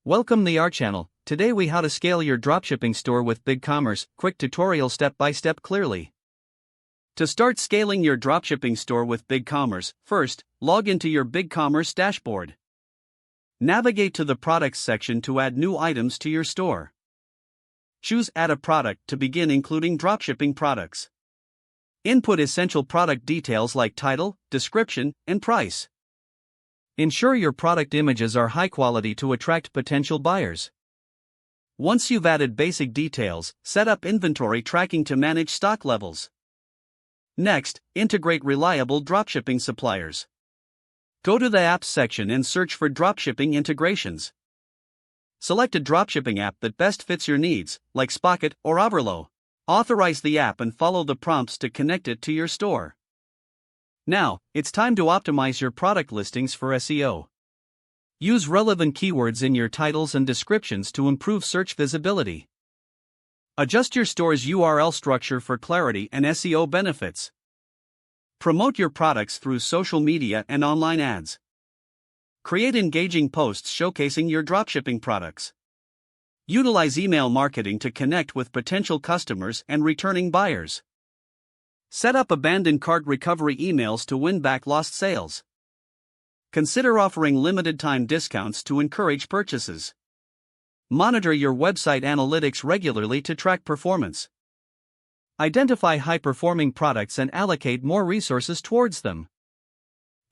Welcome to our channel. Today we how to scale your dropshipping store with BigCommerce. Quick tutorial step by step clearly. To start scaling your dropshipping store with BigCommerce, first, log into your BigCommerce dashboard. Navigate to the products section to add new items to your store. Choose Add a product to begin including dropshipping products. Input essential product details like title, description, and price. Ensure your product images are high quality to attract potential buyers. Once you've added basic details, set up inventory tracking to manage stock levels. Next, integrate reliable dropshipping suppliers. Go to the Apps section and search for dropshipping integrations. Select a dropshipping app that best fits your needs, like Spocket or Overlow. Authorize the app and follow the prompts to connect it to your store. Now, it's time to optimize your product listings for SEO. Use relevant keywords in your titles and descriptions to improve search visibility. Adjust your store's URL structure for clarity and SEO benefits. Promote your products through social media and online ads. Create engaging posts showcasing your dropshipping products. Utilize email marketing to connect with potential customers and returning buyers. Set up abandoned cart recovery emails to win back lost sales. Consider offering limited-time discounts to encourage purchases. Monitor your website analytics regularly to track performance. Identify high-performing products and allocate more resources towards them.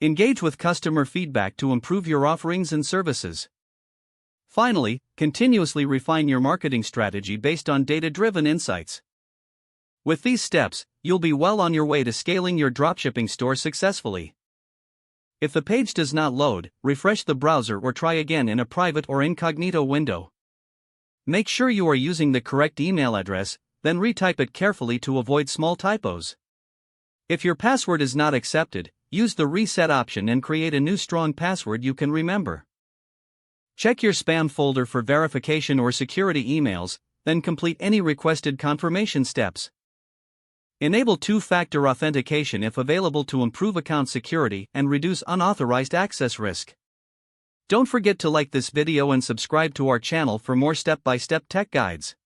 Engage with customer feedback to improve your offerings and services. Finally, continuously refine your marketing strategy based on data-driven insights. With these steps, you'll be well on your way to scaling your dropshipping store successfully. If the page does not load, refresh the browser or try again in a private or incognito window. Make sure you are using the correct email address, then retype it carefully to avoid small typos. If your password is not accepted, use the reset option and create a new strong password you can remember. Check your spam folder for verification or security emails, then complete any requested confirmation steps. Enable two-factor authentication if available to improve account security and reduce unauthorized access risk. Don't forget to like this video and subscribe to our channel for more step-by-step tech guides.